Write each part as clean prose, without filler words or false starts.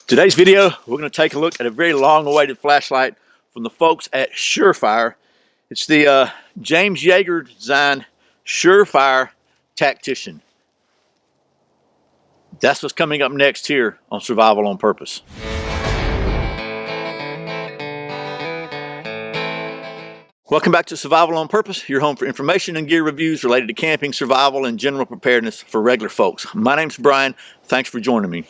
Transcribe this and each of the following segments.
Today's video, we're going to take a look at a very long-awaited flashlight from the folks at Surefire. It's the James Yeager designed Surefire Tactician. That's what's coming up next here on Survival on Purpose. Welcome back to Survival on Purpose, your home for information and gear reviews related to camping, survival, and general preparedness for regular folks. My name's Brian. Thanks for joining me.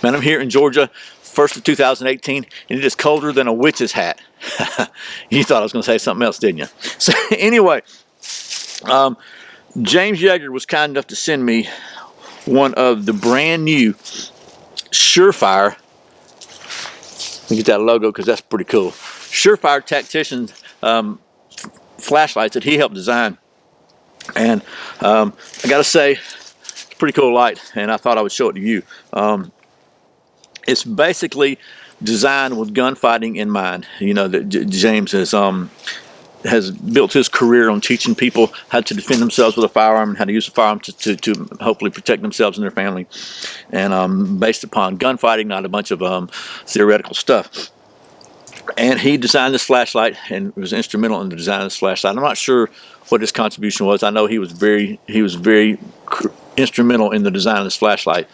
Man, I'm here in Georgia, 1st of 2018, and it is colder than a witch's hat. You thought I was going to say something else, didn't you? So anyway, James Yeager was kind enough to send me one of the brand new Surefire. Let me get that logo because that's pretty cool. Surefire Tactician flashlights that he helped design. And I got to say, it's a pretty cool light, and I thought I would show it to you. It's basically designed with gunfighting in mind. You know that James has built his career on teaching people how to defend themselves with a firearm and how to use a firearm to hopefully protect themselves and their family. And based upon gunfighting, not a bunch of theoretical stuff. And he designed this flashlight and was instrumental in the design of this flashlight. I'm not sure what his contribution was. I know he was very instrumental in the design of this flashlight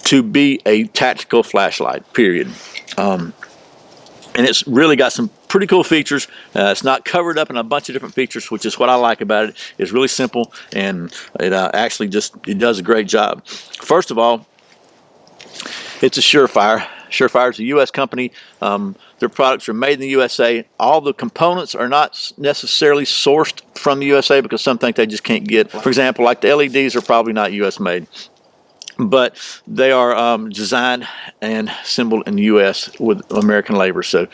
to be a tactical flashlight, period. And it's really got some pretty cool features. It's not covered up in a bunch of different features, which is what I like about it. It's really simple, and it actually it does a great job. First of all, it's a Surefire. Surefire is a U.S. company. Their products are made in the USA. All the components are not necessarily sourced from the USA because some think they just can't get. For example, like the LEDs are probably not U.S. made, but they are designed and assembled in the U.S. with American labor. So,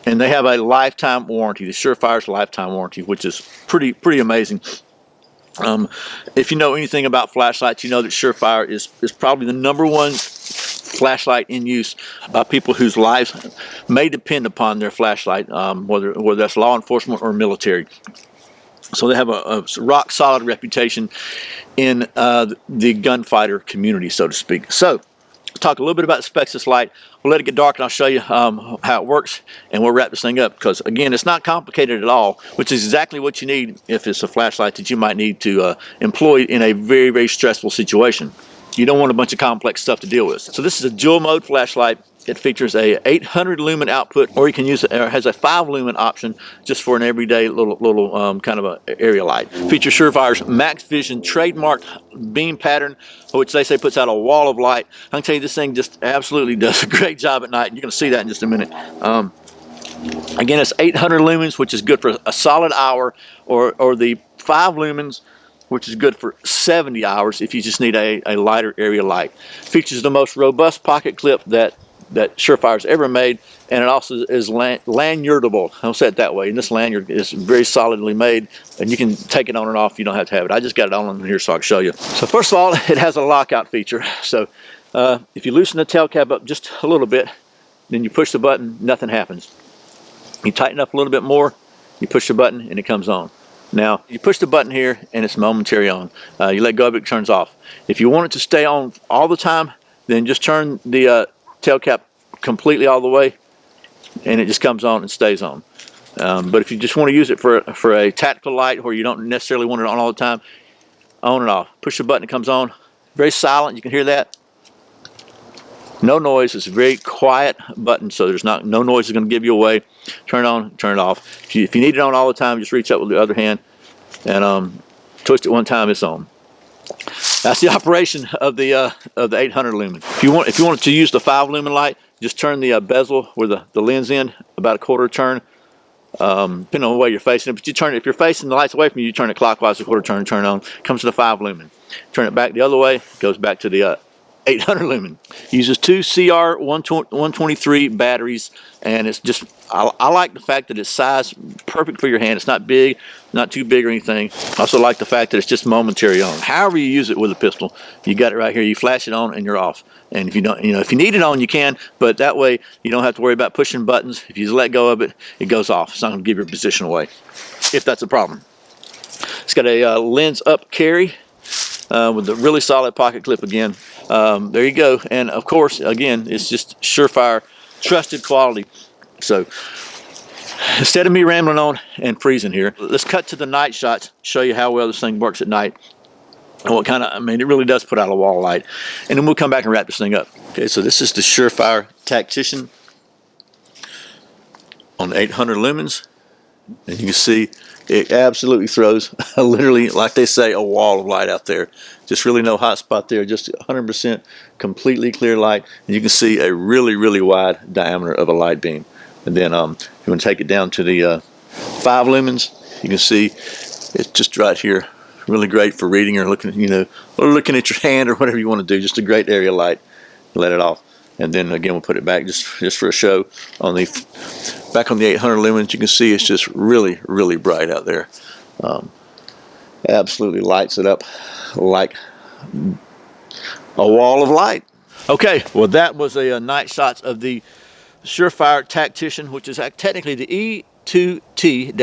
and they have a lifetime warranty. The Surefire's lifetime warranty, which is pretty amazing. If you know anything about flashlights, you know that Surefire is probably the #1 flashlight in use by people whose lives may depend upon their flashlight, whether that's law enforcement or military. So they have a rock solid reputation in the gunfighter community, so to speak. So talk a little bit about the specs of this light. We'll let it get dark and I'll show you how it works, and we'll wrap this thing up because, again, it's not complicated at all, which is exactly what you need if it's a flashlight that you might need to employ in a very stressful situation. You don't want a bunch of complex stuff to deal with. So this is a dual mode flashlight. It features a 800 lumen output, or you can use it, or has a 5 lumen option just for an everyday little kind of a area light. Features Surefire's Max Vision trademarked beam pattern, which they say puts out a wall of light. I can tell you this thing just absolutely does a great job at night, and you're going to see that in just a minute. Again, it's 800 lumens, which is good for a solid hour, or the 5 lumens, which is good for 70 hours if you just need a lighter area light. Features the most robust pocket clip that Surefire's ever made, and it also is lanyardable. I'll say it that way. And this lanyard is very solidly made, and you can take it on and off. You don't have to have it. I just got it on here so I can show you. So first of all, it has a lockout feature. So if you loosen the tail cap up just a little bit, then you push the button, nothing happens. You tighten up a little bit more, you push the button, and it comes on. Now, you push the button here, and it's momentary on. You let go of it, it turns off. If you want it to stay on all the time, then just turn the tail cap completely all the way, and it just comes on and stays on. But if you just want to use it for a tactical light where you don't necessarily want it on all the time, on and off. Push the button, it comes on. Very silent, you can hear that. No noise. It's a very quiet button, so there's no noise is going to give you away. Turn it on, turn it off. If you need it on all the time, just reach up with the other hand and twist it one time. It's on. That's the operation of the 800 lumen. If you wanted to use the 5 lumen light, just turn the bezel where the lens in about a quarter turn, depending on the way you're facing it. But if you're facing the lights away from you, you turn it clockwise a quarter turn, turn it on. Comes to the 5 lumen. Turn it back the other way, goes back to the 800 lumen. Uses 2 CR 123 batteries, and it's just, I like the fact that it's sized perfect for your hand. It's not big, not too big or anything. I also like the fact that it's just momentary on. However you use it with a pistol, you got it right here. You flash it on and you're off. And if you don't, if you need it on, you can, but that way you don't have to worry about pushing buttons. If you just let go of it, it goes off. It's not going to give your position away, if that's a problem. It's got a lens up carry. with a really solid pocket clip again. There you go. And of course, again, it's just Surefire, trusted quality. So instead of me rambling on and freezing here, let's cut to the night shots, show you how well this thing works at night. And what kind of, I mean, it really does put out a wall of light. And then we'll come back and wrap this thing up. Okay, so this is the Surefire Tactician on the 800 lumens. And you can see it absolutely throws, literally, like they say, a wall of light out there. Just really no hot spot there, just 100% completely clear light. And you can see a really, really wide diameter of a light beam. And then you want to take it down to the 5 lumens. You can see it's just right here. Really great for reading or looking, or looking at your hand or whatever you want to do. Just a great area of light. Let it off. And then again, we'll put it back just for a show on the back on the 800 lumens. You can see it's just really, really bright out there. Absolutely lights it up like a wall of light. Okay, well that was a night shots of the Surefire Tactician, which is technically the E2T-MV.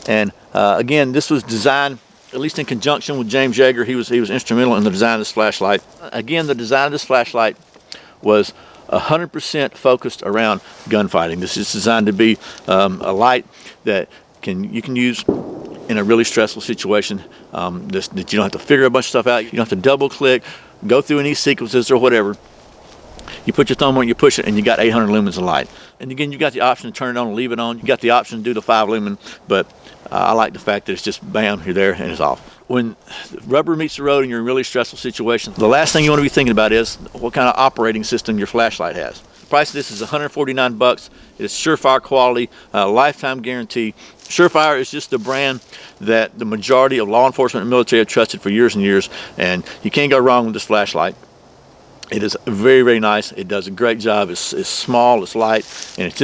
And again, this was designed at least in conjunction with James Yeager. He was instrumental in the design of this flashlight. Again, the design of this flashlight was 100% focused around gunfighting. This is designed to be a light that you can use in a really stressful situation, that you don't have to figure a bunch of stuff out. You don't have to double click, go through any sequences or whatever. You put your thumb on it, you push it, and you got 800 lumens of light. And again, you got the option to turn it on and leave it on. You got the option to do the 5 lumen, but I like the fact that it's just bam, you're there and it's off. When the rubber meets the road and you're in really stressful situations, the last thing you want to be thinking about is what kind of operating system your flashlight has. The price of this is $149. It is Surefire quality, lifetime guarantee. Surefire is just the brand that the majority of law enforcement and military have trusted for years and years, and you can't go wrong with this flashlight. It is very, very nice. It does a great job. It's small, it's light, and it's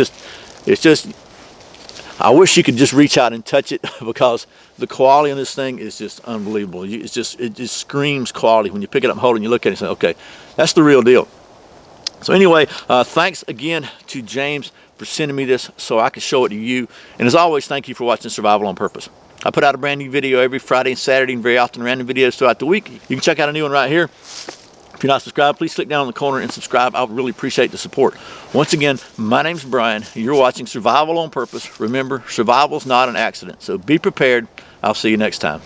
just, I wish you could just reach out and touch it, because the quality on this thing is just unbelievable. It just screams quality. When you pick it up and hold it and you look at it and say, okay, that's the real deal. So anyway, thanks again to James for sending me this so I could show it to you. And as always, thank you for watching Survival on Purpose. I put out a brand new video every Friday and Saturday, and very often random videos throughout the week. You can check out a new one right here. If you're not subscribed, please click down in the corner and subscribe. I would really appreciate the support. Once again, my name's Brian. You're watching Survival on Purpose. Remember, survival's not an accident. So be prepared. I'll see you next time.